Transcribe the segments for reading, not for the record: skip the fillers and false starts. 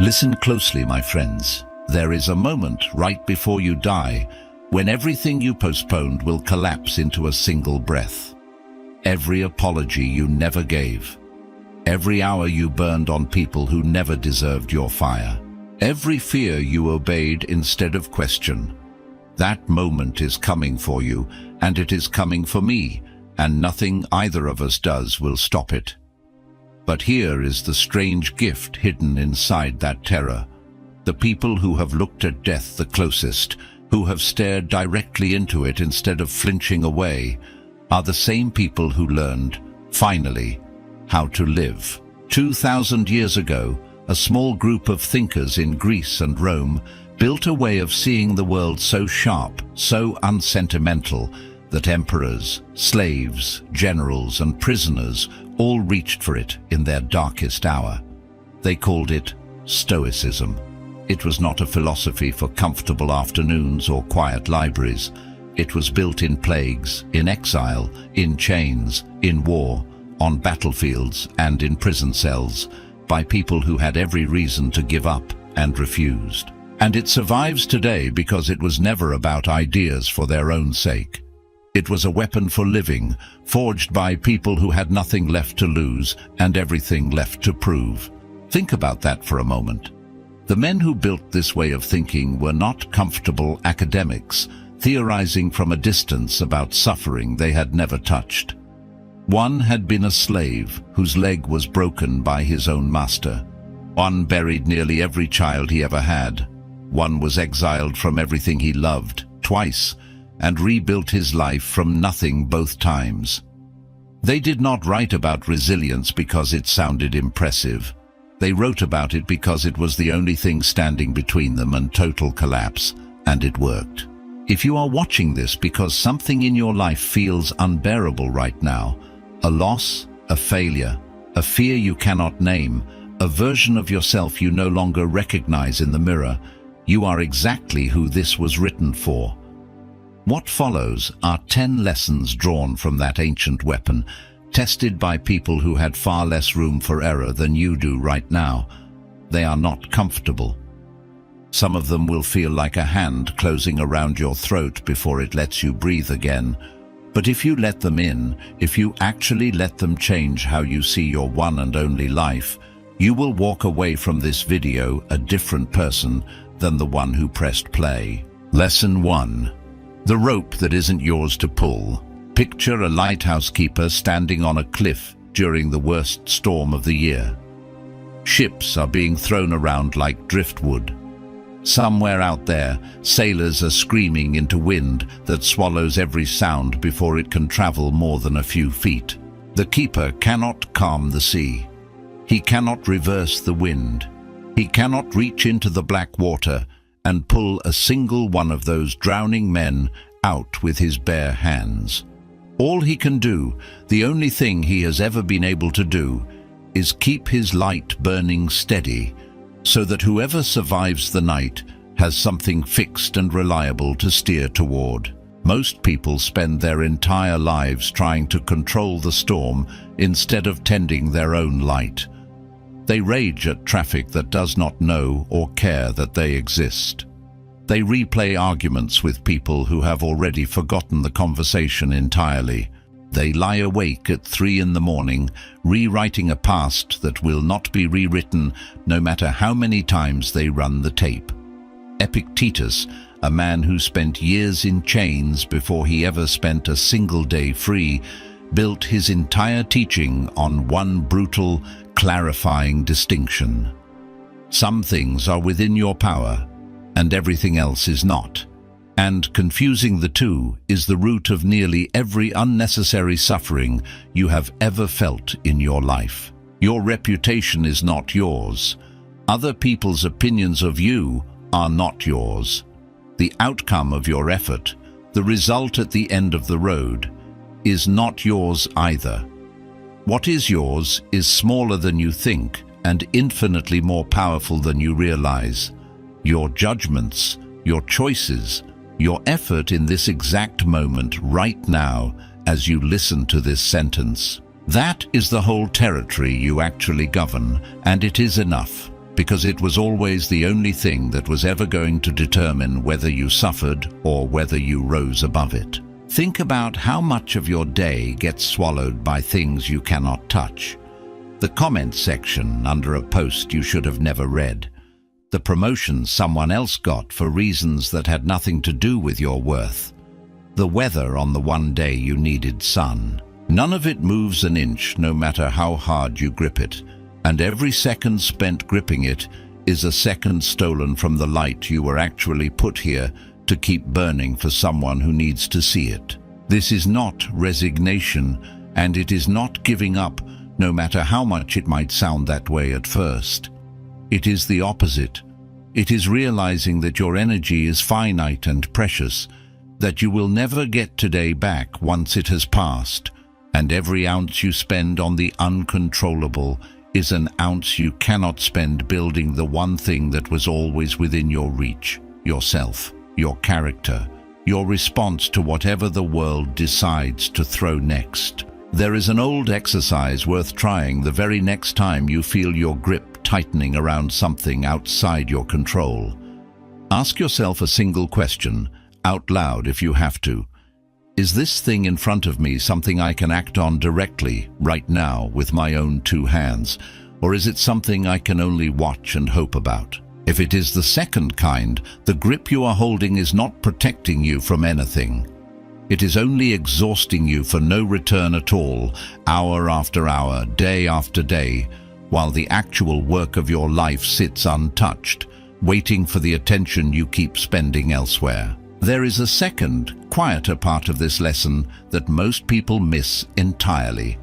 Listen closely, my friends. There is a moment right before you die when everything you postponed will collapse into a single breath. Every apology you never gave, every hour you burned on people who never deserved your fire, every fear you obeyed instead of question. That moment is coming for you, and it is coming for me, and nothing either of us does will stop it. But here is the strange gift hidden inside that terror. The people who have looked at death the closest, who have stared directly into it instead of flinching away, are the same people who learned, finally, how to live. 2,000 years ago, a small group of thinkers in Greece and Rome built a way of seeing the world so sharp, so unsentimental, that emperors, slaves, generals, and prisoners all reached for it in their darkest hour. They called it Stoicism. It was not a philosophy for comfortable afternoons or quiet libraries. It was built in plagues, in exile, in chains, in war, on battlefields and in prison cells, by people who had every reason to give up and refused. And it survives today because it was never about ideas for their own sake. It was a weapon for living, forged by people who had nothing left to lose and everything left to prove. Think about that for a moment. The men who built this way of thinking were not comfortable academics, theorizing from a distance about suffering they had never touched. One had been a slave whose leg was broken by his own master. One buried nearly every child he ever had. One was exiled from everything he loved, twice, and rebuilt his life from nothing both times. They did not write about resilience because it sounded impressive. They wrote about it because it was the only thing standing between them and total collapse, and it worked. If you are watching this because something in your life feels unbearable right now, a loss, a failure, a fear you cannot name, a version of yourself you no longer recognize in the mirror, you are exactly who this was written for. What follows are 10 lessons drawn from that ancient weapon, tested by people who had far less room for error than you do right now. They are not comfortable. Some of them will feel like a hand closing around your throat before it lets you breathe again. But if you let them in, if you actually let them change how you see your one and only life, you will walk away from this video a different person than the one who pressed play. Lesson 1. The rope that isn't yours to pull. Picture a lighthouse keeper standing on a cliff during the worst storm of the year. Ships are being thrown around like driftwood. Somewhere out there, sailors are screaming into wind that swallows every sound before it can travel more than a few feet. The keeper cannot calm the sea. He cannot reverse the wind. He cannot reach into the black water and pull a single one of those drowning men out with his bare hands. All he can do, the only thing he has ever been able to do, is keep his light burning steady, so that whoever survives the night has something fixed and reliable to steer toward. Most people spend their entire lives trying to control the storm instead of tending their own light. They rage at traffic that does not know or care that they exist. They replay arguments with people who have already forgotten the conversation entirely. They lie awake at 3 in the morning, rewriting a past that will not be rewritten no matter how many times they run the tape. Epictetus, a man who spent years in chains before he ever spent a single day free, built his entire teaching on one brutal, clarifying distinction. Some things are within your power, and everything else is not. And confusing the two is the root of nearly every unnecessary suffering you have ever felt in your life. Your reputation is not yours. Other people's opinions of you are not yours. The outcome of your effort, the result at the end of the road, is not yours either. What is yours is smaller than you think and infinitely more powerful than you realize. Your judgments, your choices, your effort in this exact moment right now as you listen to this sentence. That is the whole territory you actually govern, and it is enough, because it was always the only thing that was ever going to determine whether you suffered or whether you rose above it. Think about how much of your day gets swallowed by things you cannot touch. The comment section under a post you should have never read. The promotion someone else got for reasons that had nothing to do with your worth. The weather on the one day you needed sun. None of it moves an inch, no matter how hard you grip it, and every second spent gripping it is a second stolen from the light you were actually put here to keep burning for someone who needs to see it. This is not resignation, and it is not giving up, no matter how much it might sound that way at first. It is the opposite. It is realizing that your energy is finite and precious, that you will never get today back once it has passed, and every ounce you spend on the uncontrollable is an ounce you cannot spend building the one thing that was always within your reach: yourself, your character, your response to whatever the world decides to throw next. There is an old exercise worth trying the very next time you feel your grip tightening around something outside your control. Ask yourself a single question, out loud if you have to. Is this thing in front of me something I can act on directly, right now, with my own two hands? Or is it something I can only watch and hope about? If it is the second kind, the grip you are holding is not protecting you from anything. It is only exhausting you for no return at all, hour after hour, day after day, while the actual work of your life sits untouched, waiting for the attention you keep spending elsewhere. There is a second, quieter part of this lesson that most people miss entirely.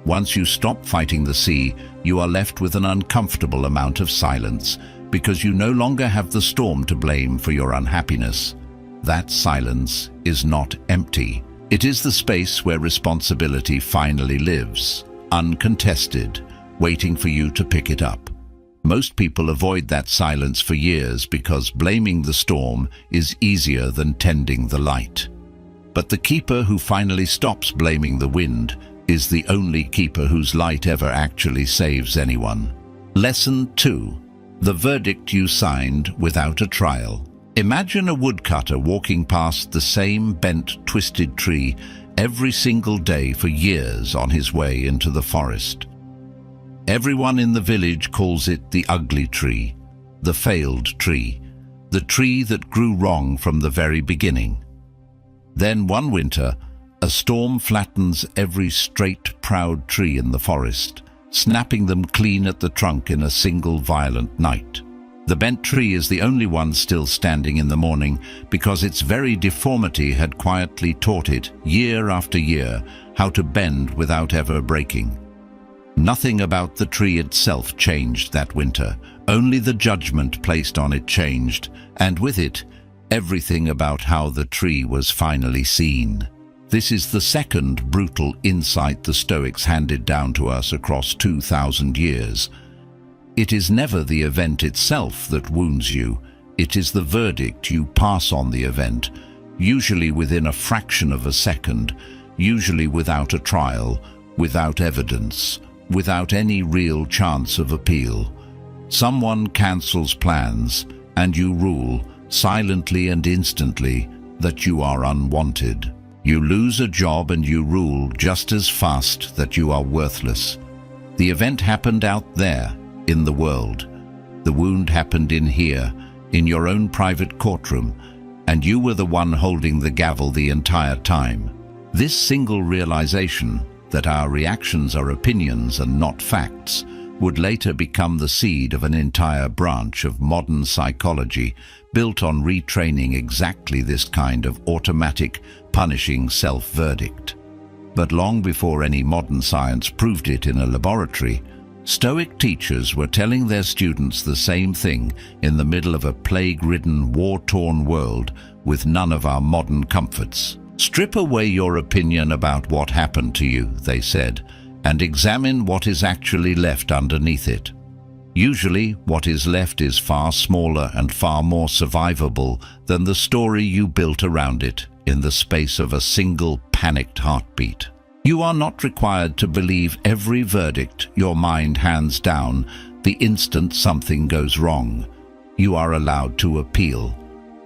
Once you stop fighting the sea, you are left with an uncomfortable amount of silence, because you no longer have the storm to blame for your unhappiness. That silence is not empty. It is the space where responsibility finally lives, uncontested, waiting for you to pick it up. Most people avoid that silence for years because blaming the storm is easier than tending the light. But the keeper who finally stops blaming the wind is the only keeper whose light ever actually saves anyone. Lesson 2. The verdict you signed without a trial. Imagine a woodcutter walking past the same bent, twisted tree every single day for years on his way into the forest. Everyone in the village calls it the ugly tree, the failed tree, the tree that grew wrong from the very beginning. Then one winter, a storm flattens every straight, proud tree in the forest, snapping them clean at the trunk in a single violent night. The bent tree is the only one still standing in the morning because its very deformity had quietly taught it, year after year, how to bend without ever breaking. Nothing about the tree itself changed that winter. Only the judgment placed on it changed, and with it, everything about how the tree was finally seen. This is the second brutal insight the Stoics handed down to us across 2,000 years. It is never the event itself that wounds you. It is the verdict you pass on the event, usually within a fraction of a second, usually without a trial, without evidence, without any real chance of appeal. Someone cancels plans, and you rule, silently and instantly, that you are unwanted. You lose a job and you rule just as fast that you are worthless. The event happened out there, in the world. The wound happened in here, in your own private courtroom, and you were the one holding the gavel the entire time. This single realization, that our reactions are opinions and not facts, would later become the seed of an entire branch of modern psychology built on retraining exactly this kind of automatic, punishing self-verdict. But long before any modern science proved it in a laboratory, Stoic teachers were telling their students the same thing in the middle of a plague-ridden, war-torn world with none of our modern comforts. Strip away your opinion about what happened to you, they said, and examine what is actually left underneath it. Usually, what is left is far smaller and far more survivable than the story you built around it in the space of a single panicked heartbeat. You are not required to believe every verdict your mind hands down The instant something goes wrong, you are allowed to appeal.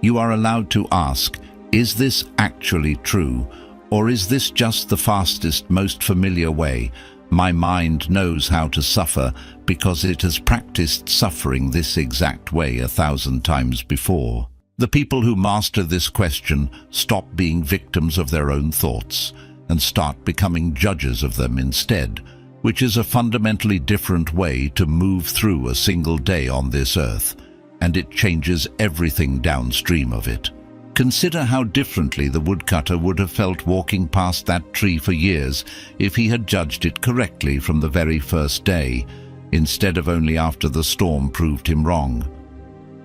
You are allowed to ask, is this actually true? Or is this just the fastest, most familiar way? My mind knows how to suffer because it has practiced suffering this exact way 1,000 times before. The people who master this question stop being victims of their own thoughts and start becoming judges of them instead, which is a fundamentally different way to move through a single day on this earth, and it changes everything downstream of it. Consider how differently the woodcutter would have felt walking past that tree for years if he had judged it correctly from the very first day, instead of only after the storm proved him wrong.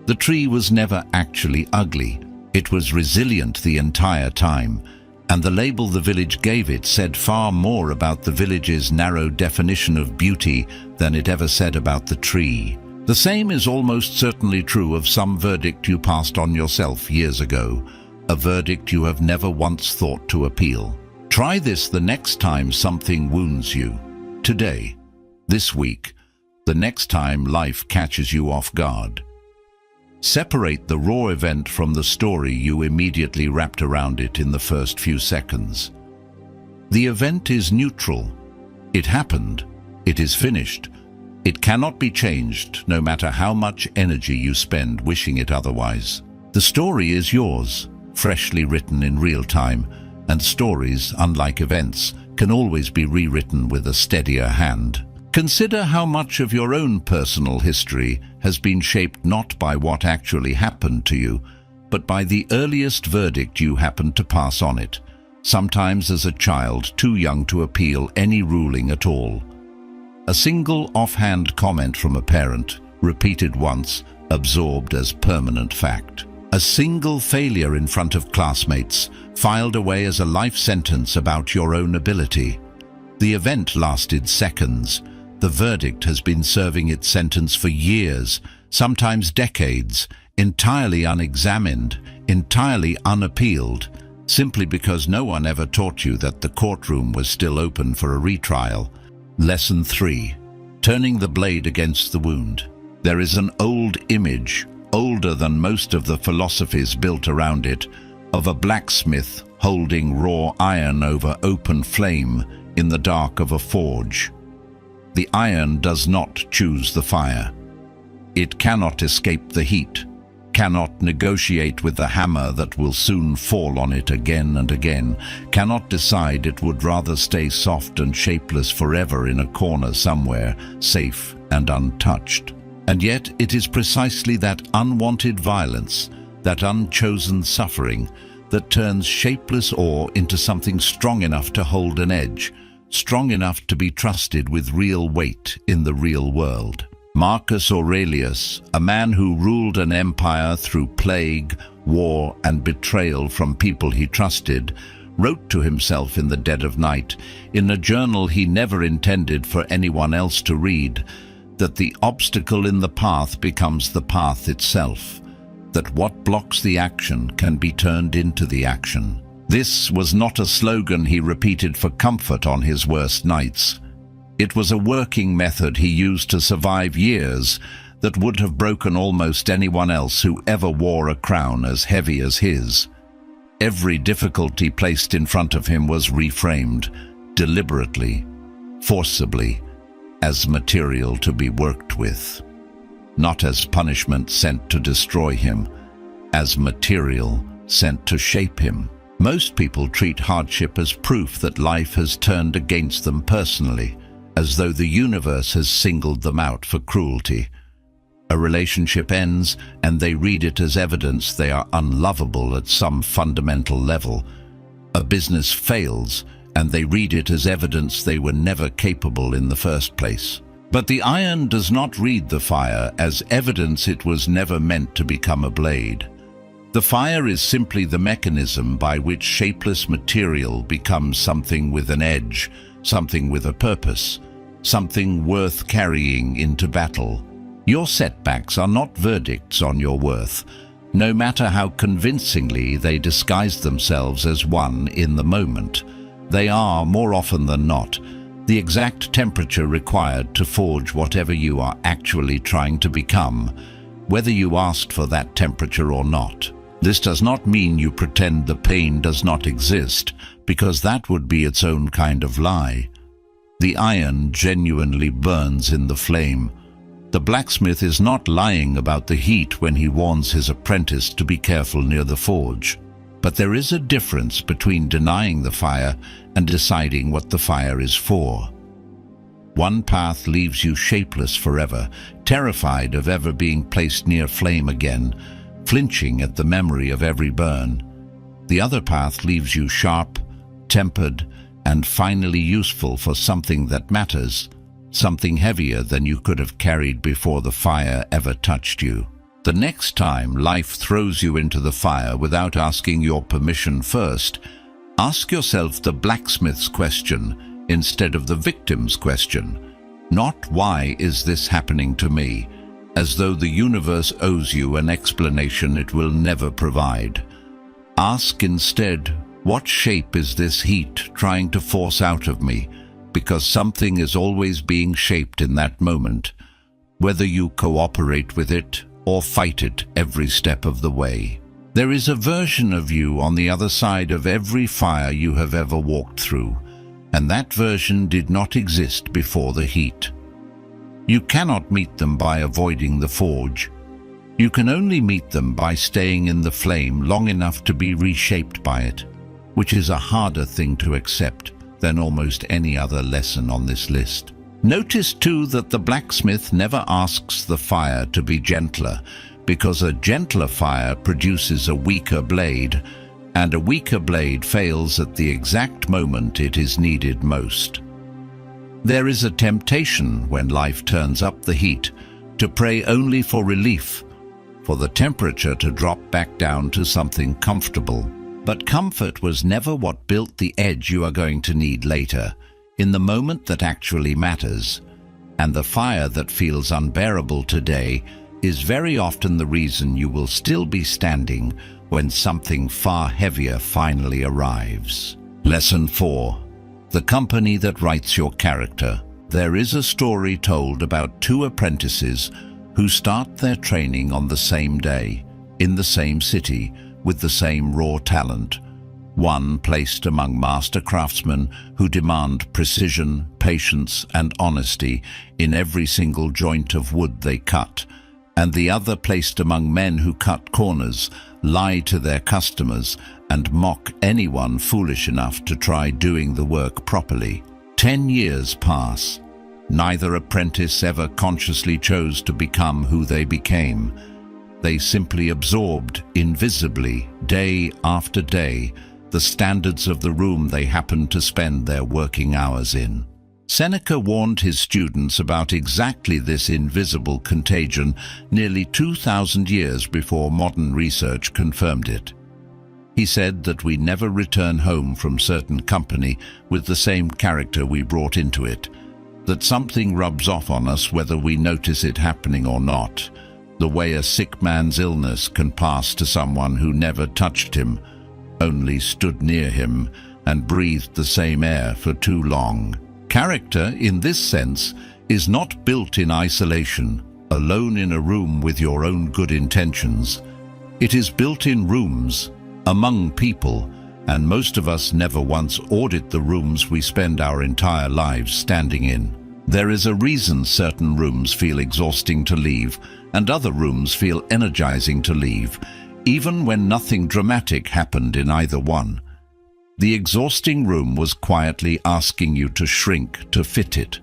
The tree was never actually ugly. It was resilient the entire time, and the label the village gave it said far more about the village's narrow definition of beauty than it ever said about the tree. The same is almost certainly true of some verdict you passed on yourself years ago, a verdict you have never once thought to appeal. Try this the next time something wounds you. Today, this week, the next time life catches you off guard. Separate the raw event from the story you immediately wrapped around it in the first few seconds. The event is neutral. It happened. It is finished. It cannot be changed, no matter how much energy you spend wishing it otherwise. The story is yours, freshly written in real time, and stories, unlike events, can always be rewritten with a steadier hand. Consider how much of your own personal history has been shaped not by what actually happened to you, but by the earliest verdict you happened to pass on it, sometimes as a child too young to appeal any ruling at all. A single offhand comment from a parent, repeated once, absorbed as permanent fact. A single failure in front of classmates, filed away as a life sentence about your own ability. The event lasted seconds. The verdict has been serving its sentence for years, sometimes decades, entirely unexamined, entirely unappealed, simply because no one ever taught you that the courtroom was still open for a retrial. Lesson 3. Turning the blade against the wound. There is an old image, older than most of the philosophies built around it, of a blacksmith holding raw iron over open flame in the dark of a forge. The iron does not choose the fire. It cannot escape the heat, cannot negotiate with the hammer that will soon fall on it again and again, cannot decide it would rather stay soft and shapeless forever in a corner somewhere, safe and untouched. And yet it is precisely that unwanted violence, that unchosen suffering, that turns shapeless ore into something strong enough to hold an edge, strong enough to be trusted with real weight in the real world. Marcus Aurelius, a man who ruled an empire through plague, war, and betrayal from people he trusted, wrote to himself in the dead of night, in a journal he never intended for anyone else to read, that the obstacle in the path becomes the path itself, that what blocks the action can be turned into the action. This was not a slogan he repeated for comfort on his worst nights. It was a working method he used to survive years that would have broken almost anyone else who ever wore a crown as heavy as his. Every difficulty placed in front of him was reframed, deliberately, forcibly, as material to be worked with, not as punishment sent to destroy him, as material sent to shape him. Most people treat hardship as proof that life has turned against them personally, as though the universe has singled them out for cruelty. A relationship ends, and they read it as evidence they are unlovable at some fundamental level. A business fails, and they read it as evidence they were never capable in the first place. But the iron does not read the fire as evidence it was never meant to become a blade. The fire is simply the mechanism by which shapeless material becomes something with an edge, something with a purpose, something worth carrying into battle. Your setbacks are not verdicts on your worth, no matter how convincingly they disguise themselves as one in the moment. They are, more often than not, the exact temperature required to forge whatever you are actually trying to become, whether you asked for that temperature or not. This does not mean you pretend the pain does not exist, because that would be its own kind of lie. The iron genuinely burns in the flame. The blacksmith is not lying about the heat when he warns his apprentice to be careful near the forge. But there is a difference between denying the fire and deciding what the fire is for. One path leaves you shapeless forever, terrified of ever being placed near flame again, flinching at the memory of every burn. The other path leaves you sharp, tempered, and finally useful for something that matters, something heavier than you could have carried before the fire ever touched you. The next time life throws you into the fire without asking your permission first, ask yourself the blacksmith's question instead of the victim's question. Not "Why is this happening to me?" as though the universe owes you an explanation it will never provide. Ask instead, "What shape is this heat trying to force out of me?" Because something is always being shaped in that moment, whether you cooperate with it or fight it every step of the way. There is a version of you on the other side of every fire you have ever walked through, and that version did not exist before the heat. You cannot meet them by avoiding the forge. You can only meet them by staying in the flame long enough to be reshaped by it, which is a harder thing to accept than almost any other lesson on this list. Notice too that the blacksmith never asks the fire to be gentler, because a gentler fire produces a weaker blade, and a weaker blade fails at the exact moment it is needed most. There is a temptation when life turns up the heat to pray only for relief, for the temperature to drop back down to something comfortable. But comfort was never what built the edge you are going to need later, in the moment that actually matters. And the fire that feels unbearable today is very often the reason you will still be standing when something far heavier finally arrives. Lesson 4. The company that writes your character. There is a story told about two apprentices who start their training on the same day, in the same city, with the same raw talent. One placed among master craftsmen who demand precision, patience, and honesty in every single joint of wood they cut, and the other placed among men who cut corners, lie to their customers, and mock anyone foolish enough to try doing the work properly. 10 years pass. Neither apprentice ever consciously chose to become who they became. They simply absorbed, invisibly, day after day, the standards of the room they happened to spend their working hours in. Seneca warned his students about exactly this invisible contagion nearly 2,000 years before modern research confirmed it. He said that we never return home from certain company with the same character we brought into it, that something rubs off on us whether we notice it happening or not, the way a sick man's illness can pass to someone who never touched him, only stood near him and breathed the same air for too long. Character, in this sense, is not built in isolation, alone in a room with your own good intentions. It is built in rooms, among people, and most of us never once audit the rooms we spend our entire lives standing in. There is a reason certain rooms feel exhausting to leave, and other rooms feel energizing to leave, even when nothing dramatic happened in either one. The exhausting room was quietly asking you to shrink to fit it.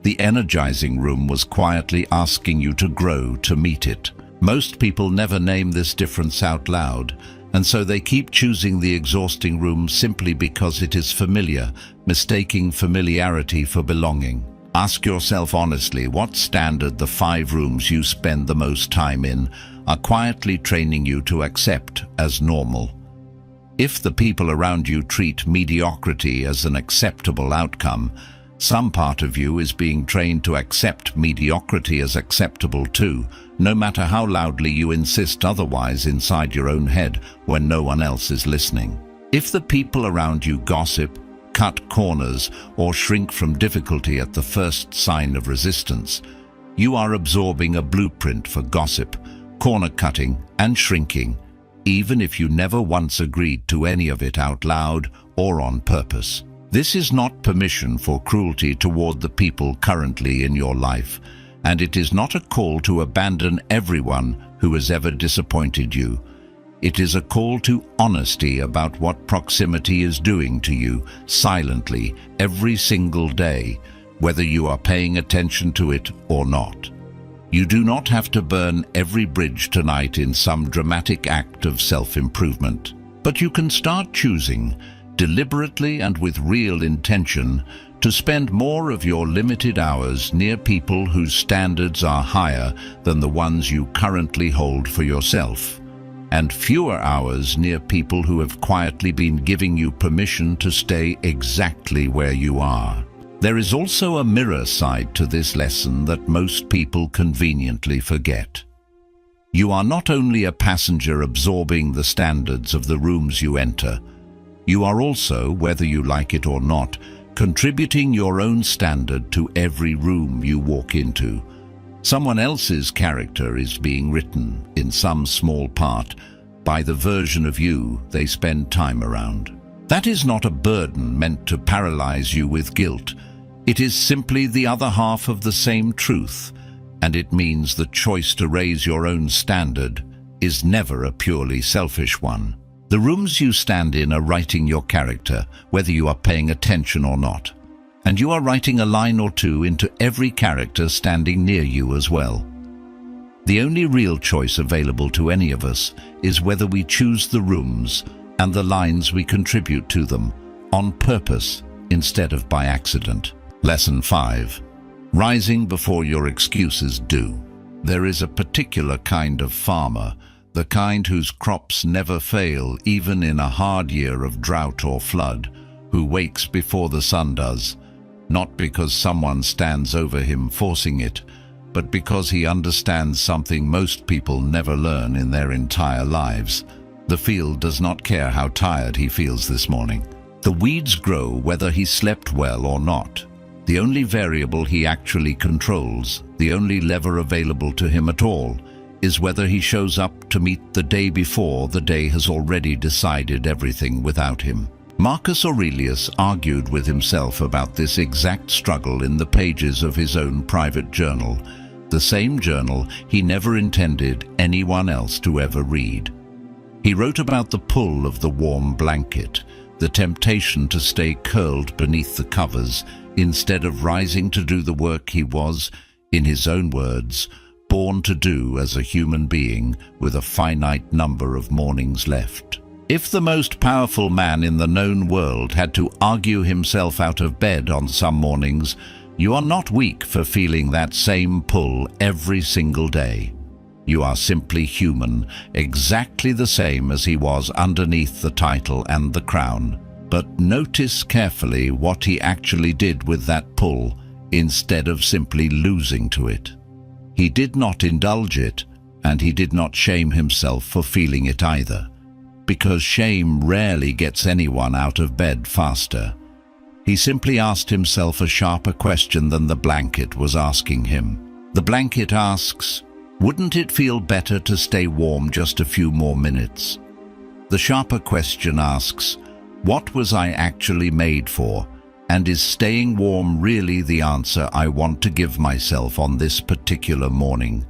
The energizing room was quietly asking you to grow to meet it. Most people never name this difference out loud, and so they keep choosing the exhausting room simply because it is familiar, mistaking familiarity for belonging. Ask yourself honestly what standard the 5 rooms you spend the most time in are quietly training you to accept as normal. If the people around you treat mediocrity as an acceptable outcome, some part of you is being trained to accept mediocrity as acceptable too, no matter how loudly you insist otherwise inside your own head when no one else is listening. If the people around you gossip, cut corners, or shrink from difficulty at the first sign of resistance, you are absorbing a blueprint for gossip, corner cutting, and shrinking, even if you never once agreed to any of it out loud or on purpose. This is not permission for cruelty toward the people currently in your life, and it is not a call to abandon everyone who has ever disappointed you. It is a call to honesty about what proximity is doing to you silently every single day, whether you are paying attention to it or not. You do not have to burn every bridge tonight in some dramatic act of self-improvement, but you can start choosing, deliberately and with real intention, to spend more of your limited hours near people whose standards are higher than the ones you currently hold for yourself, and fewer hours near people who have quietly been giving you permission to stay exactly where you are. There is also a mirror side to this lesson that most people conveniently forget. You are not only a passenger absorbing the standards of the rooms you enter, you are also, whether you like it or not, contributing your own standard to every room you walk into. Someone else's character is being written, in some small part, by the version of you they spend time around. That is not a burden meant to paralyze you with guilt. It is simply the other half of the same truth, and it means the choice to raise your own standard is never a purely selfish one. The rooms you stand in are writing your character, whether you are paying attention or not. And you are writing a line or two into every character standing near you as well. The only real choice available to any of us is whether we choose the rooms and the lines we contribute to them, on purpose instead of by accident. Lesson 5. Rising before your excuses due. There is a particular kind of farmer, the kind whose crops never fail even in a hard year of drought or flood, who wakes before the sun does, not because someone stands over him forcing it, but because he understands something most people never learn in their entire lives. The field does not care how tired he feels this morning. The weeds grow whether he slept well or not. The only variable he actually controls, the only lever available to him at all, is whether he shows up to meet the day before the day has already decided everything without him. Marcus Aurelius argued with himself about this exact struggle in the pages of his own private journal, the same journal he never intended anyone else to ever read. He wrote about the pull of the warm blanket, the temptation to stay curled beneath the covers instead of rising to do the work he was, in his own words, born to do as a human being with a finite number of mornings left. If the most powerful man in the known world had to argue himself out of bed on some mornings, you are not weak for feeling that same pull every single day. You are simply human, exactly the same as he was underneath the title and the crown. But notice carefully what he actually did with that pull, instead of simply losing to it. He did not indulge it, and he did not shame himself for feeling it either, because shame rarely gets anyone out of bed faster. He simply asked himself a sharper question than the blanket was asking him. The blanket asks, wouldn't it feel better to stay warm just a few more minutes? The sharper question asks, what was I actually made for? And is staying warm really the answer I want to give myself on this particular morning?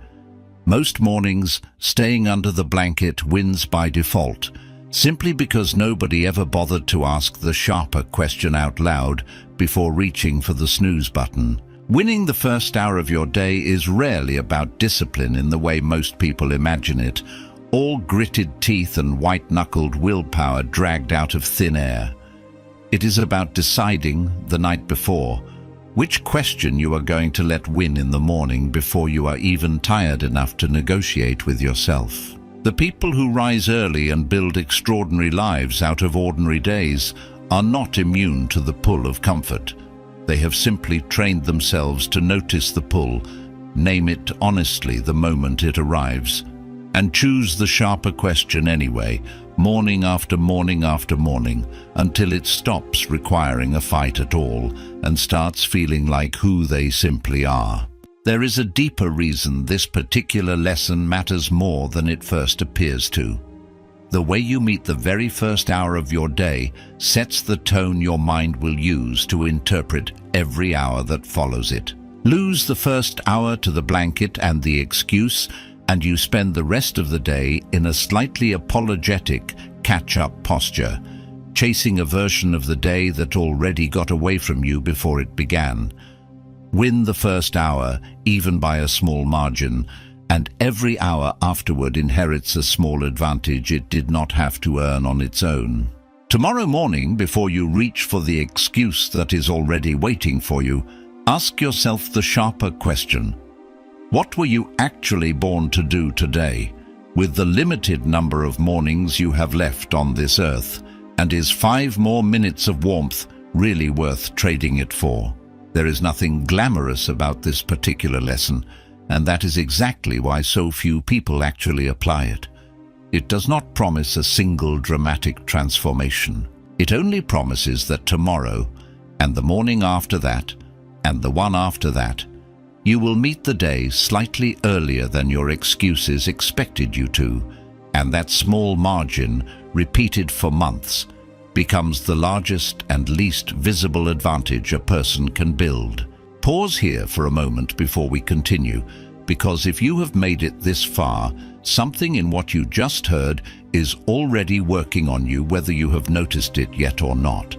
Most mornings, staying under the blanket wins by default, simply because nobody ever bothered to ask the sharper question out loud before reaching for the snooze button. Winning the first hour of your day is rarely about discipline in the way most people imagine it, all gritted teeth and white-knuckled willpower dragged out of thin air. It is about deciding, the night before, which question you are going to let win in the morning before you are even tired enough to negotiate with yourself. The people who rise early and build extraordinary lives out of ordinary days are not immune to the pull of comfort. They have simply trained themselves to notice the pull, name it honestly the moment it arrives, and choose the sharper question anyway, morning after morning after morning, until it stops requiring a fight at all and starts feeling like who they simply are. There is a deeper reason this particular lesson matters more than it first appears to. The way you meet the very first hour of your day sets the tone your mind will use to interpret every hour that follows it. Lose the first hour to the blanket and the excuse, and you spend the rest of the day in a slightly apologetic catch-up posture, chasing a version of the day that already got away from you before it began. Win the first hour, even by a small margin, and every hour afterward inherits a small advantage it did not have to earn on its own. Tomorrow morning, before you reach for the excuse that is already waiting for you, ask yourself the sharper question: what were you actually born to do today, with the limited number of mornings you have left on this earth, and is 5 more minutes of warmth really worth trading it for? There is nothing glamorous about this particular lesson, and that is exactly why so few people actually apply it. It does not promise a single dramatic transformation. It only promises that tomorrow, and the morning after that, and the one after that, you will meet the day slightly earlier than your excuses expected you to, and that small margin, repeated for months, becomes the largest and least visible advantage a person can build. Pause here for a moment before we continue, because if you have made it this far, something in what you just heard is already working on you, whether you have noticed it yet or not.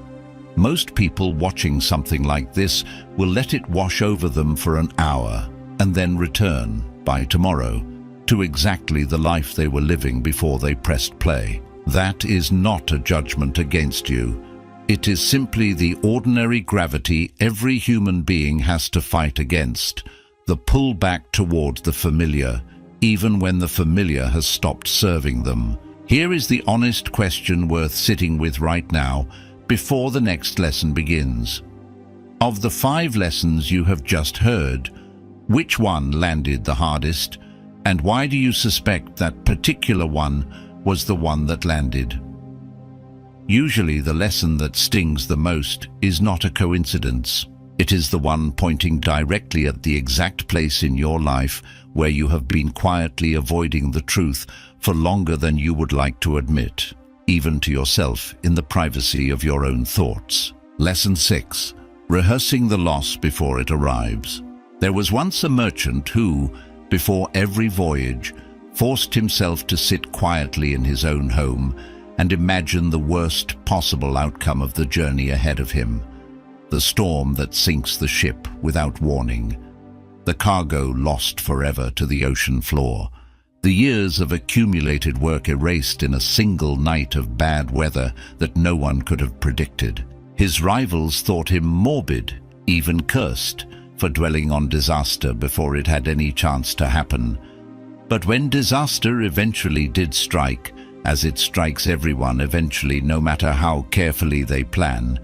Most people watching something like this will let it wash over them for an hour and then return, by tomorrow, to exactly the life they were living before they pressed play. That is not a judgment against you. It is simply the ordinary gravity every human being has to fight against, the pull back toward the familiar, even when the familiar has stopped serving them. Here is the honest question worth sitting with right now, before the next lesson begins. Of the 5 lessons you have just heard, which one landed the hardest, and why do you suspect that particular one was the one that landed? Usually the lesson that stings the most is not a coincidence. It is the one pointing directly at the exact place in your life where you have been quietly avoiding the truth for longer than you would like to admit, even to yourself in the privacy of your own thoughts. Lesson 6. Rehearsing the loss before it arrives. There was once a merchant who, before every voyage, forced himself to sit quietly in his own home and imagine the worst possible outcome of the journey ahead of him. The storm that sinks the ship without warning. The cargo lost forever to the ocean floor. The years of accumulated work erased in a single night of bad weather that no one could have predicted. His rivals thought him morbid, even cursed, for dwelling on disaster before it had any chance to happen. But when disaster eventually did strike, as it strikes everyone eventually no matter how carefully they plan,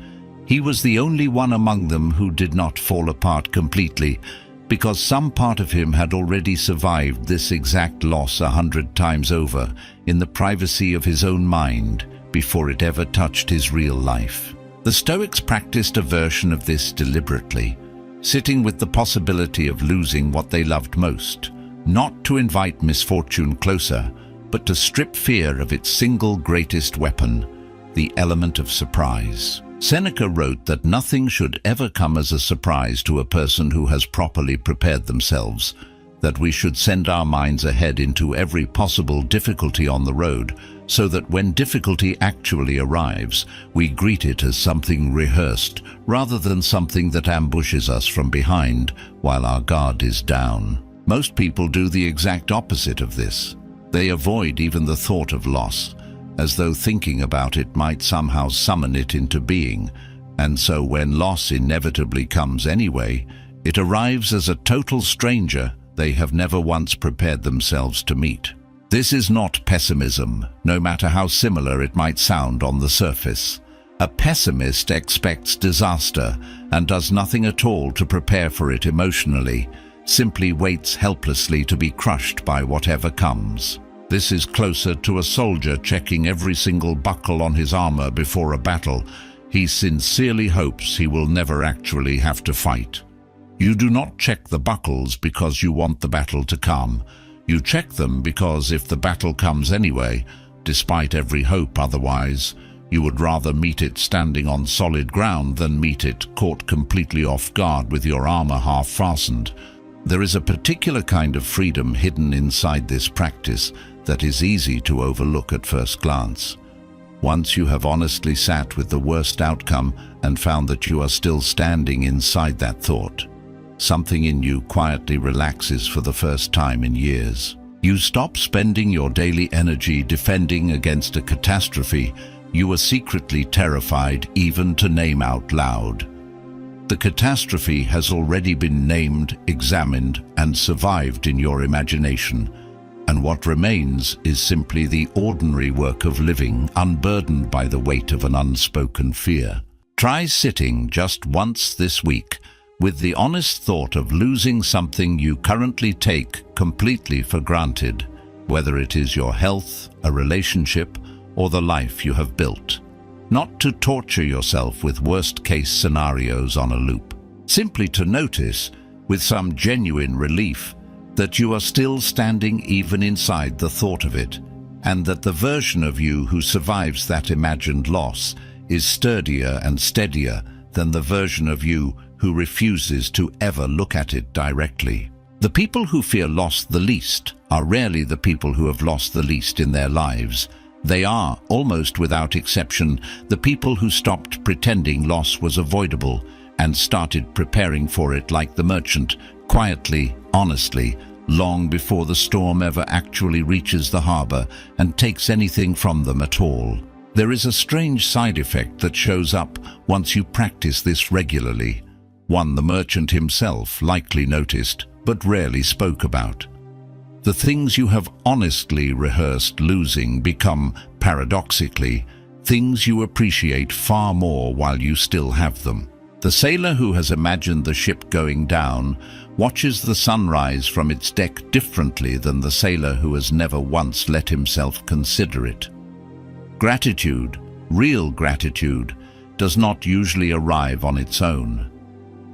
he was the only one among them who did not fall apart completely, because some part of him had already survived this exact loss 100 times over in the privacy of his own mind before it ever touched his real life. The Stoics practiced a version of this deliberately, sitting with the possibility of losing what they loved most, not to invite misfortune closer, but to strip fear of its single greatest weapon, the element of surprise. Seneca wrote that nothing should ever come as a surprise to a person who has properly prepared themselves, that we should send our minds ahead into every possible difficulty on the road, so that when difficulty actually arrives, we greet it as something rehearsed, rather than something that ambushes us from behind while our guard is down. Most people do the exact opposite of this. They avoid even the thought of loss, as though thinking about it might somehow summon it into being, and so when loss inevitably comes anyway, it arrives as a total stranger they have never once prepared themselves to meet. This is not pessimism, no matter how similar it might sound on the surface. A pessimist expects disaster and does nothing at all to prepare for it emotionally, simply waits helplessly to be crushed by whatever comes. This is closer to a soldier checking every single buckle on his armor before a battle. He sincerely hopes he will never actually have to fight. You do not check the buckles because you want the battle to come. You check them because if the battle comes anyway, despite every hope otherwise, you would rather meet it standing on solid ground than meet it caught completely off guard with your armor half fastened. There is a particular kind of freedom hidden inside this practice that is easy to overlook at first glance. Once you have honestly sat with the worst outcome and found that you are still standing inside that thought, something in you quietly relaxes for the first time in years. You stop spending your daily energy defending against a catastrophe you were secretly terrified even to name out loud. The catastrophe has already been named, examined, and survived in your imagination, and what remains is simply the ordinary work of living, unburdened by the weight of an unspoken fear. Try sitting just once this week with the honest thought of losing something you currently take completely for granted, whether it is your health, a relationship, or the life you have built. Not to torture yourself with worst-case scenarios on a loop. Simply to notice, with some genuine relief, that you are still standing even inside the thought of it, and that the version of you who survives that imagined loss is sturdier and steadier than the version of you who refuses to ever look at it directly. The people who fear loss the least are rarely the people who have lost the least in their lives. They are, almost without exception, the people who stopped pretending loss was avoidable and started preparing for it like the merchant, quietly, honestly, long before the storm ever actually reaches the harbor and takes anything from them at all. There is a strange side effect that shows up once you practice this regularly, one the merchant himself likely noticed but rarely spoke about. The things you have honestly rehearsed losing become, paradoxically, things you appreciate far more while you still have them. The sailor who has imagined the ship going down watches the sunrise from its deck differently than the sailor who has never once let himself consider it. Gratitude, real gratitude, does not usually arrive on its own.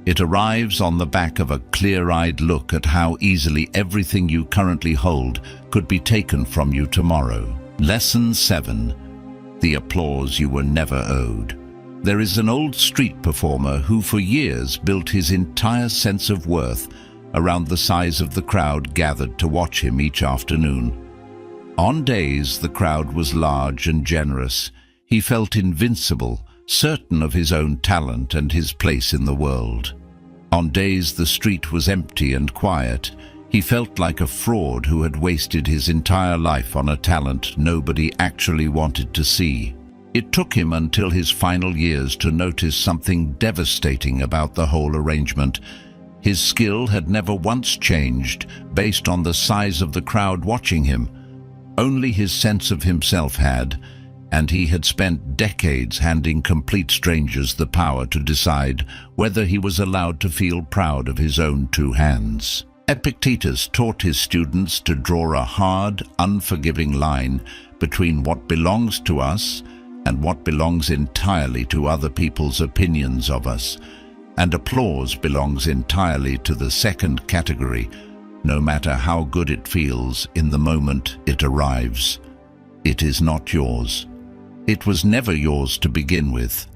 It arrives on the back of a clear-eyed look at how easily everything you currently hold could be taken from you tomorrow. Lesson 7. The applause you were never owed. There is an old street performer who for years built his entire sense of worth around the size of the crowd gathered to watch him each afternoon. On days the crowd was large and generous, he felt invincible, certain of his own talent and his place in the world. On days the street was empty and quiet, he felt like a fraud who had wasted his entire life on a talent nobody actually wanted to see. It took him until his final years to notice something devastating about the whole arrangement. His skill had never once changed based on the size of the crowd watching him. Only his sense of himself had, and he had spent decades handing complete strangers the power to decide whether he was allowed to feel proud of his own two hands. Epictetus taught his students to draw a hard, unforgiving line between what belongs to us and what belongs entirely to other people's opinions of us, and applause belongs entirely to the second category, no matter how good it feels in the moment it arrives. It is not yours. It was never yours to begin with.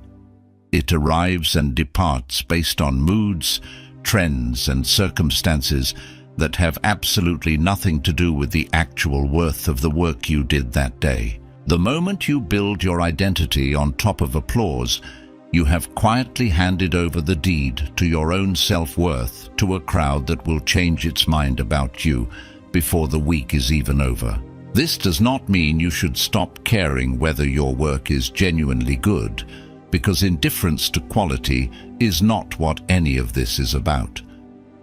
It arrives and departs based on moods, trends, and circumstances that have absolutely nothing to do with the actual worth of the work you did that day. The moment you build your identity on top of applause, you have quietly handed over the deed to your own self-worth to a crowd that will change its mind about you before the week is even over. This does not mean you should stop caring whether your work is genuinely good, because indifference to quality is not what any of this is about.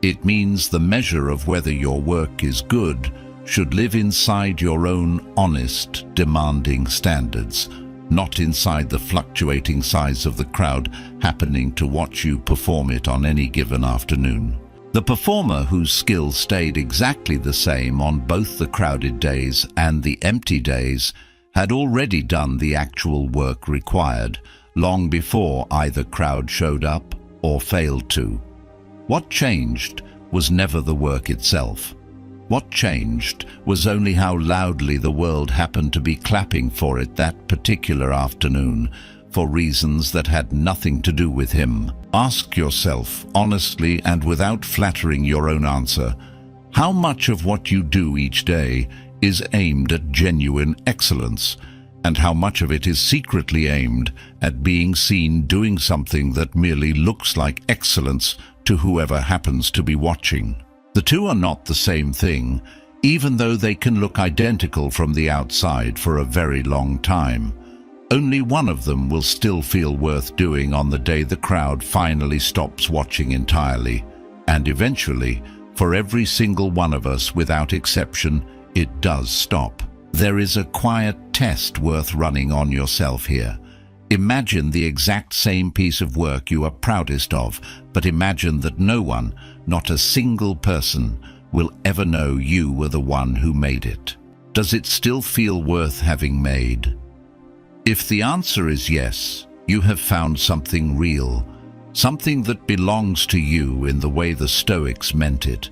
It means the measure of whether your work is good should live inside your own honest, demanding standards, not inside the fluctuating size of the crowd happening to watch you perform it on any given afternoon. The performer whose skills stayed exactly the same on both the crowded days and the empty days had already done the actual work required long before either crowd showed up or failed to. What changed was never the work itself. What changed was only how loudly the world happened to be clapping for it that particular afternoon, for reasons that had nothing to do with him. Ask yourself, honestly and without flattering your own answer, how much of what you do each day is aimed at genuine excellence, and how much of it is secretly aimed at being seen doing something that merely looks like excellence to whoever happens to be watching. The two are not the same thing, even though they can look identical from the outside for a very long time. Only one of them will still feel worth doing on the day the crowd finally stops watching entirely. And eventually, for every single one of us without exception, it does stop. There is a quiet test worth running on yourself here. Imagine the exact same piece of work you are proudest of, but imagine that no one, not a single person, will ever know you were the one who made it. Does it still feel worth having made? If the answer is yes, you have found something real, something that belongs to you in the way the Stoics meant it.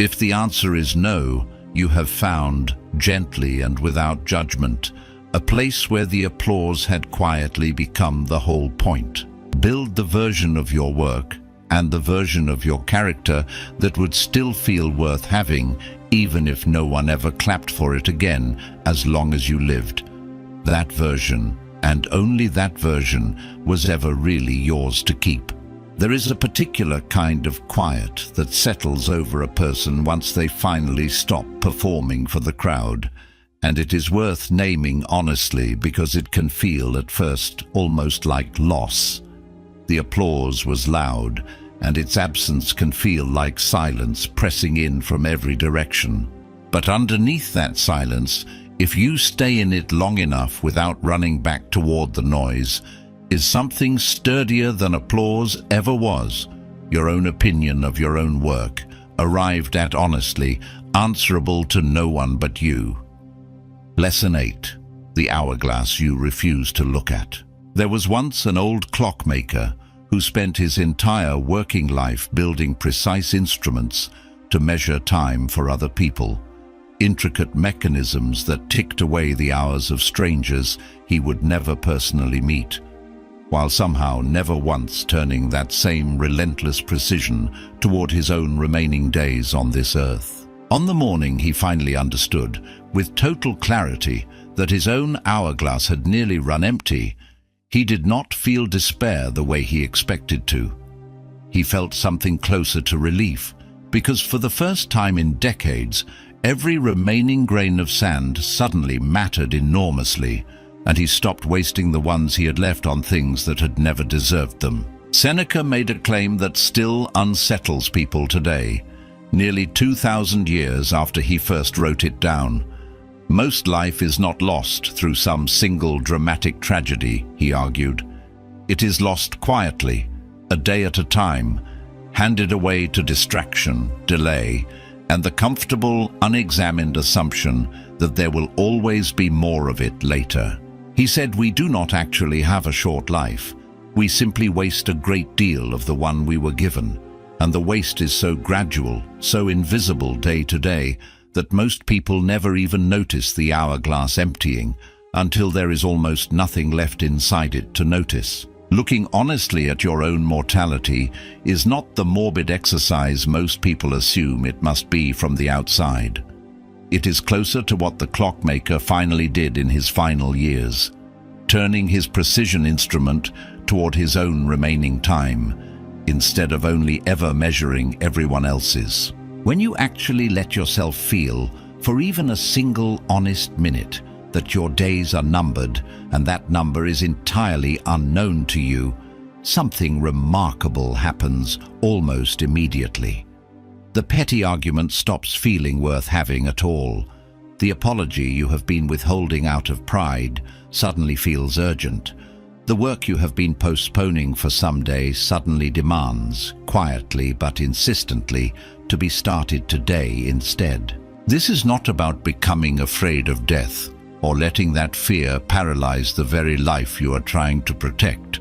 If the answer is no, you have found, gently and without judgment, a place where the applause had quietly become the whole point. Build the version of your work and the version of your character that would still feel worth having, even if no one ever clapped for it again as long as you lived. That version, and only that version, was ever really yours to keep. There is a particular kind of quiet that settles over a person once they finally stop performing for the crowd, and it is worth naming honestly because it can feel at first almost like loss. The applause was loud, and its absence can feel like silence pressing in from every direction. But underneath that silence, if you stay in it long enough without running back toward the noise, is something sturdier than applause ever was. Your own opinion of your own work, arrived at honestly, answerable to no one but you. Lesson 8. The hourglass you refuse to look at. There was once an old clockmaker who spent his entire working life building precise instruments to measure time for other people, intricate mechanisms that ticked away the hours of strangers he would never personally meet, while somehow never once turning that same relentless precision toward his own remaining days on this earth. On the morning he finally understood, with total clarity, that his own hourglass had nearly run empty, he did not feel despair the way he expected to. He felt something closer to relief, because for the first time in decades, every remaining grain of sand suddenly mattered enormously, and he stopped wasting the ones he had left on things that had never deserved them. Seneca made a claim that still unsettles people today, nearly 2,000 years after he first wrote it down. Most life is not lost through some single dramatic tragedy, he argued. It is lost quietly, a day at a time, handed away to distraction, delay, and the comfortable, unexamined assumption that there will always be more of it later. He said we do not actually have a short life. We simply waste a great deal of the one we were given, and the waste is so gradual, so invisible day to day, that most people never even notice the hourglass emptying until there is almost nothing left inside it to notice. Looking honestly at your own mortality is not the morbid exercise most people assume it must be from the outside. It is closer to what the clockmaker finally did in his final years, turning his precision instrument toward his own remaining time, instead of only ever measuring everyone else's. When you actually let yourself feel, for even a single honest minute, that your days are numbered and that number is entirely unknown to you, something remarkable happens almost immediately. The petty argument stops feeling worth having at all. The apology you have been withholding out of pride suddenly feels urgent. The work you have been postponing for some day suddenly demands, quietly but insistently, to be started today instead. This is not about becoming afraid of death or letting that fear paralyze the very life you are trying to protect.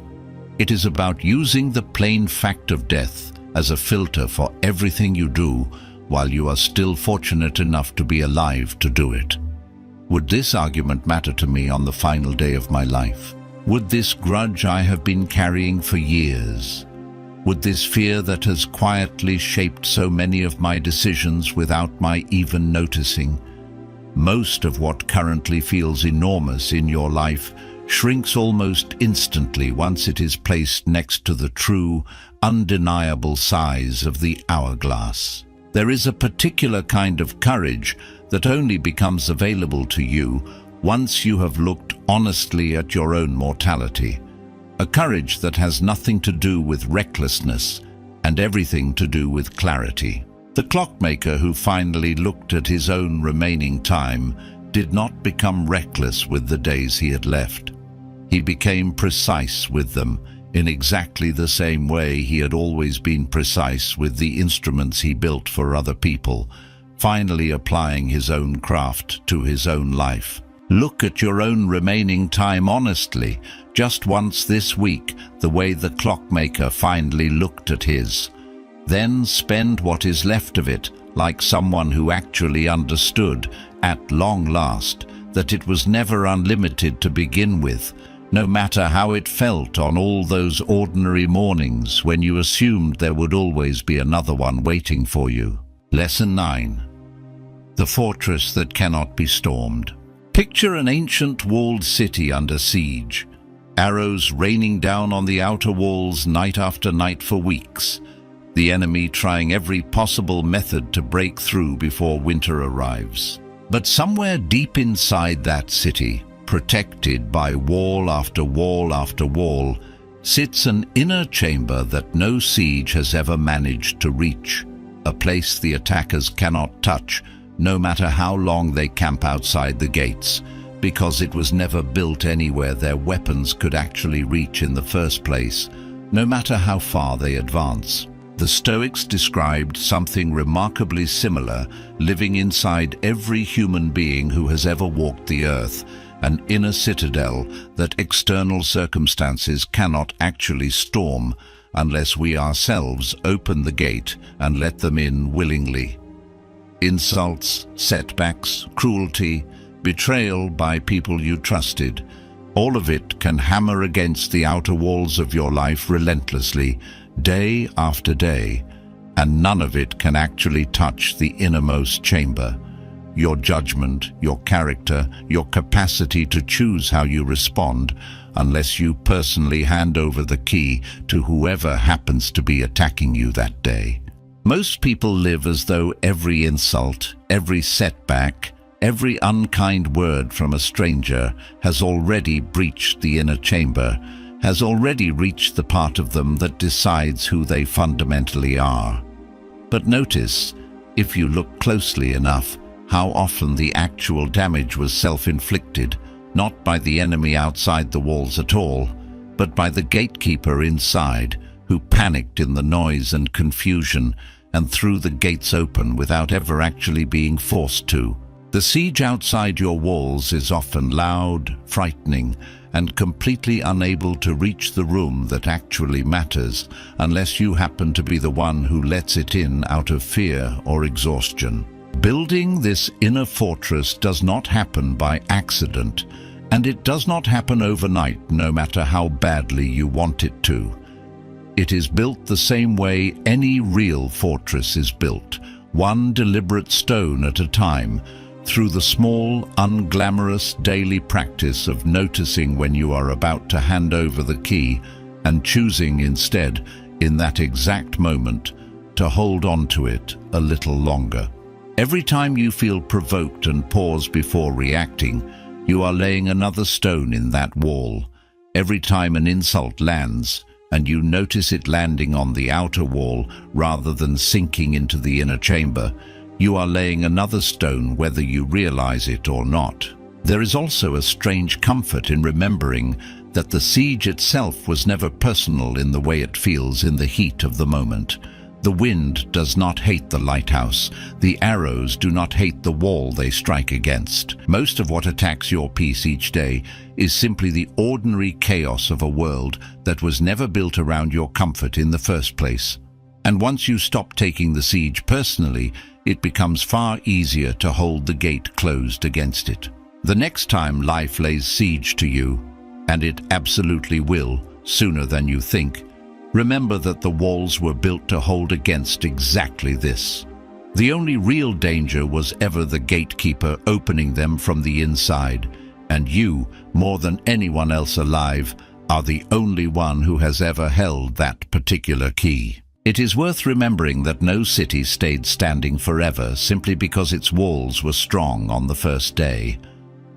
It is about using the plain fact of death as a filter for everything you do while you are still fortunate enough to be alive to do it. Would this argument matter to me on the final day of my life? Would this grudge I have been carrying for years? Would this fear that has quietly shaped so many of my decisions without my even noticing? Most of what currently feels enormous in your life shrinks almost instantly once it is placed next to the true, undeniable size of the hourglass. There is a particular kind of courage that only becomes available to you once you have looked honestly at your own mortality. A courage that has nothing to do with recklessness and everything to do with clarity. The clockmaker who finally looked at his own remaining time did not become reckless with the days he had left. He became precise with them in exactly the same way he had always been precise with the instruments he built for other people, finally applying his own craft to his own life. Look at your own remaining time honestly, just once this week, the way the clockmaker finally looked at his. Then spend what is left of it like someone who actually understood, at long last, that it was never unlimited to begin with, no matter how it felt on all those ordinary mornings when you assumed there would always be another one waiting for you. Lesson 9. The fortress that cannot be stormed. Picture an ancient walled city under siege, arrows raining down on the outer walls night after night for weeks, the enemy trying every possible method to break through before winter arrives. But somewhere deep inside that city, protected by wall after wall after wall, sits an inner chamber that no siege has ever managed to reach, a place the attackers cannot touch, no matter how long they camp outside the gates, because it was never built anywhere their weapons could actually reach in the first place, no matter how far they advance. The Stoics described something remarkably similar living inside every human being who has ever walked the earth, an inner citadel that external circumstances cannot actually storm unless we ourselves open the gate and let them in willingly. Insults, setbacks, cruelty, betrayal by people you trusted, all of it can hammer against the outer walls of your life relentlessly, day after day, and none of it can actually touch the innermost chamber. Your judgment, your character, your capacity to choose how you respond, unless you personally hand over the key to whoever happens to be attacking you that day. Most people live as though every insult, every setback, every unkind word from a stranger has already breached the inner chamber, has already reached the part of them that decides who they fundamentally are. But notice, if you look closely enough, how often the actual damage was self-inflicted, not by the enemy outside the walls at all, but by the gatekeeper inside, who panicked in the noise and confusion and threw the gates open without ever actually being forced to. The siege outside your walls is often loud, frightening, and completely unable to reach the room that actually matters unless you happen to be the one who lets it in out of fear or exhaustion. Building this inner fortress does not happen by accident, and it does not happen overnight no matter how badly you want it to. It is built the same way any real fortress is built, one deliberate stone at a time, through the small, unglamorous daily practice of noticing when you are about to hand over the key and choosing instead, in that exact moment, to hold on to it a little longer. Every time you feel provoked and pause before reacting, you are laying another stone in that wall. Every time an insult lands, and you notice it landing on the outer wall rather than sinking into the inner chamber, you are laying another stone whether you realize it or not. There is also a strange comfort in remembering that the siege itself was never personal in the way it feels in the heat of the moment. The wind does not hate the lighthouse. The arrows do not hate the wall they strike against. Most of what attacks your peace each day is simply the ordinary chaos of a world that was never built around your comfort in the first place. And once you stop taking the siege personally, it becomes far easier to hold the gate closed against it. The next time life lays siege to you, and it absolutely will, sooner than you think, remember that the walls were built to hold against exactly this. The only real danger was ever the gatekeeper opening them from the inside, and you, more than anyone else alive, are the only one who has ever held that particular key. It is worth remembering that no city stayed standing forever simply because its walls were strong on the first day.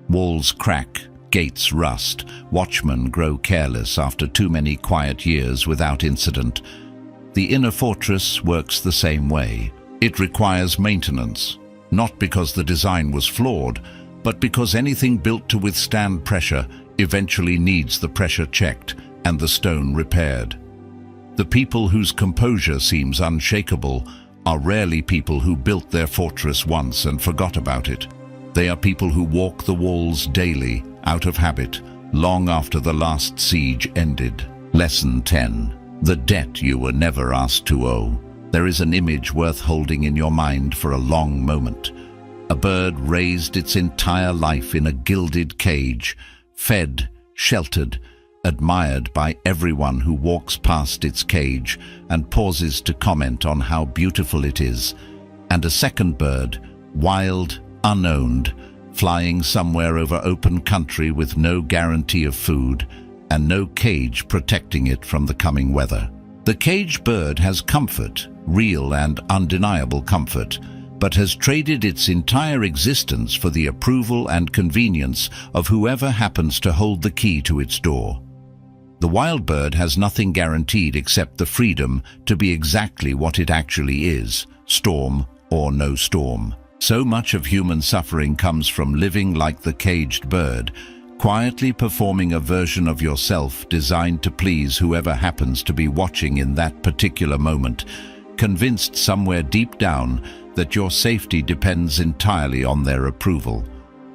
Walls crack, gates rust, watchmen grow careless after too many quiet years without incident. The inner fortress works the same way. It requires maintenance, not because the design was flawed, but because anything built to withstand pressure eventually needs the pressure checked and the stone repaired. The people whose composure seems unshakable are rarely people who built their fortress once and forgot about it. They are people who walk the walls daily, out of habit, long after the last siege ended. Lesson 10. The debt you were never asked to owe. There is an image worth holding in your mind for a long moment. A bird raised its entire life in a gilded cage, fed, sheltered, admired by everyone who walks past its cage and pauses to comment on how beautiful it is. And a second bird, wild, unowned, flying somewhere over open country with no guarantee of food and no cage protecting it from the coming weather. The caged bird has comfort, real and undeniable comfort, but has traded its entire existence for the approval and convenience of whoever happens to hold the key to its door. The wild bird has nothing guaranteed except the freedom to be exactly what it actually is, storm or no storm. So much of human suffering comes from living like the caged bird, quietly performing a version of yourself designed to please whoever happens to be watching in that particular moment, convinced somewhere deep down that your safety depends entirely on their approval.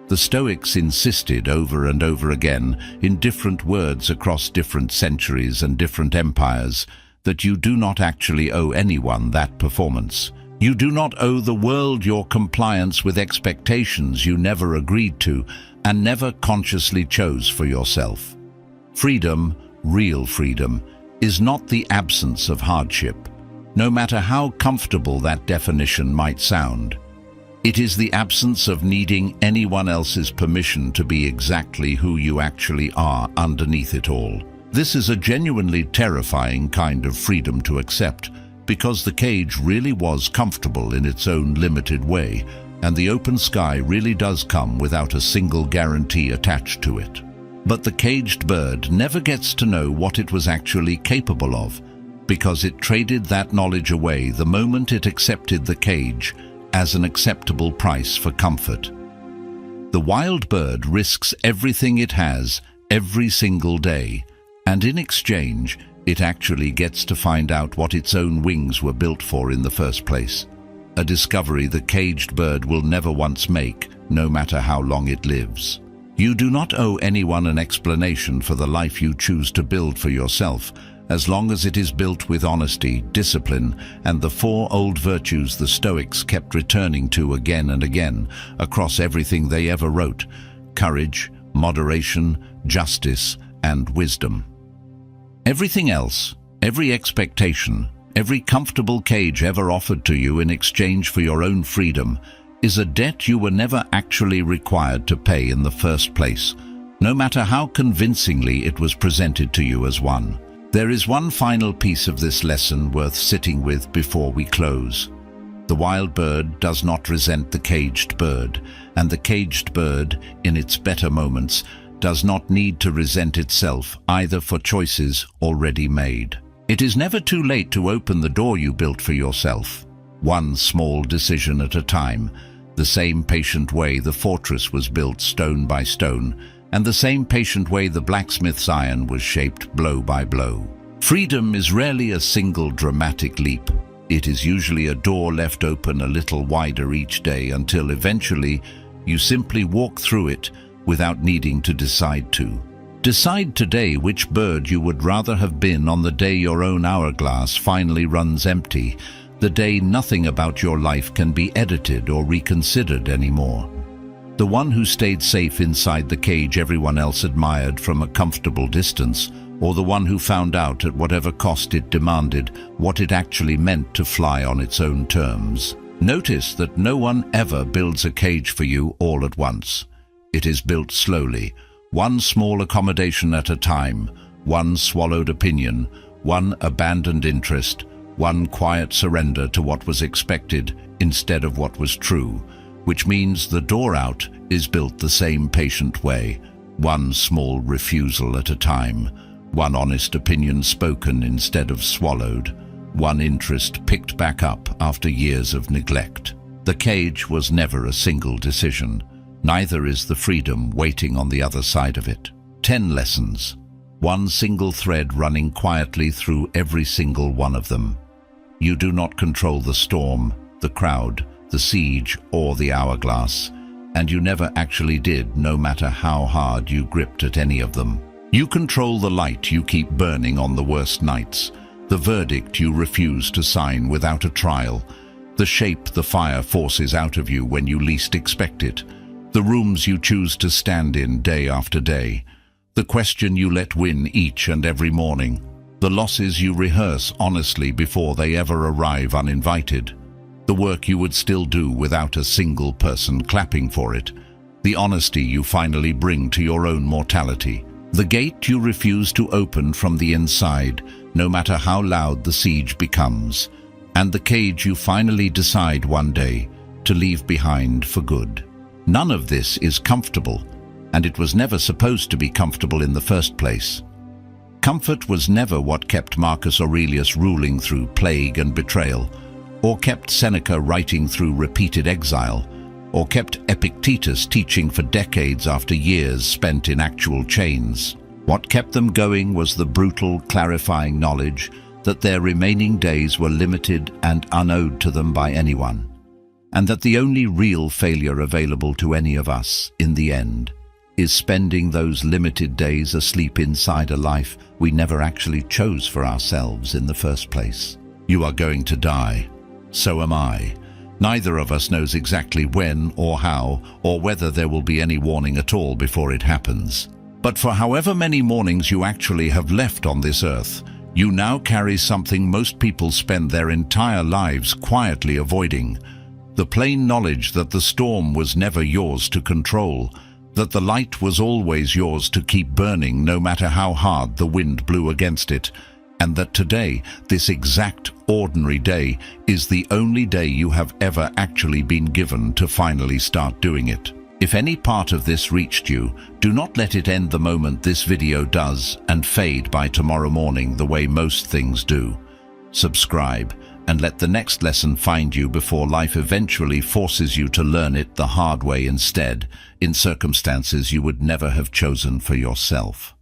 The Stoics insisted over and over again, in different words across different centuries and different empires, that you do not actually owe anyone that performance. You do not owe the world your compliance with expectations you never agreed to and never consciously chose for yourself. Freedom, real freedom, is not the absence of hardship, no matter how comfortable that definition might sound. It is the absence of needing anyone else's permission to be exactly who you actually are underneath it all. This is a genuinely terrifying kind of freedom to accept, because the cage really was comfortable in its own limited way, and the open sky really does come without a single guarantee attached to it. But the caged bird never gets to know what it was actually capable of, because it traded that knowledge away the moment it accepted the cage as an acceptable price for comfort. The wild bird risks everything it has every single day, and in exchange, it actually gets to find out what its own wings were built for in the first place. A discovery the caged bird will never once make, no matter how long it lives. You do not owe anyone an explanation for the life you choose to build for yourself, as long as it is built with honesty, discipline, and the four old virtues the Stoics kept returning to again and again across everything they ever wrote: courage, moderation, justice, and wisdom. Everything else, every expectation, every comfortable cage ever offered to you in exchange for your own freedom, is a debt you were never actually required to pay in the first place, no matter how convincingly it was presented to you as one. There is one final piece of this lesson worth sitting with before we close. The wild bird does not resent the caged bird, and the caged bird, in its better moments, does not need to resent itself either for choices already made. It is never too late to open the door you built for yourself, one small decision at a time, the same patient way the fortress was built stone by stone, and the same patient way the blacksmith's iron was shaped blow by blow. Freedom is rarely a single dramatic leap. It is usually a door left open a little wider each day until eventually you simply walk through it without needing to decide to. Decide today which bird you would rather have been on the day your own hourglass finally runs empty, the day nothing about your life can be edited or reconsidered anymore. The one who stayed safe inside the cage everyone else admired from a comfortable distance, or the one who found out at whatever cost it demanded what it actually meant to fly on its own terms. Notice that no one ever builds a cage for you all at once. It is built slowly, one small accommodation at a time, one swallowed opinion, one abandoned interest, one quiet surrender to what was expected instead of what was true, which means the door out is built the same patient way, one small refusal at a time, one honest opinion spoken instead of swallowed, one interest picked back up after years of neglect. The cage was never a single decision. Neither is the freedom waiting on the other side of it. 10 lessons, one single thread running quietly through every single one of them. You do not control the storm, the crowd, the siege, or the hourglass, and you never actually did, no matter how hard you gripped at any of them. You control the light you keep burning on the worst nights, the verdict you refuse to sign without a trial, the shape the fire forces out of you when you least expect it, the rooms you choose to stand in day after day, the question you let win each and every morning, the losses you rehearse honestly before they ever arrive uninvited, the work you would still do without a single person clapping for it, the honesty you finally bring to your own mortality, the gate you refuse to open from the inside, no matter how loud the siege becomes, and the cage you finally decide one day to leave behind for good. None of this is comfortable, and it was never supposed to be comfortable in the first place. Comfort was never what kept Marcus Aurelius ruling through plague and betrayal, or kept Seneca writing through repeated exile, or kept Epictetus teaching for decades after years spent in actual chains. What kept them going was the brutal, clarifying knowledge that their remaining days were limited and unowed to them by anyone, and that the only real failure available to any of us, in the end, is spending those limited days asleep inside a life we never actually chose for ourselves in the first place. You are going to die. So am I. Neither of us knows exactly when or how, or whether there will be any warning at all before it happens. But for however many mornings you actually have left on this earth, you now carry something most people spend their entire lives quietly avoiding: the plain knowledge that the storm was never yours to control, that the light was always yours to keep burning no matter how hard the wind blew against it, and that today, this exact ordinary day, is the only day you have ever actually been given to finally start doing it. If any part of this reached you, do not let it end the moment this video does and fade by tomorrow morning the way most things do. Subscribe and let the next lesson find you before life eventually forces you to learn it the hard way instead, in circumstances you would never have chosen for yourself.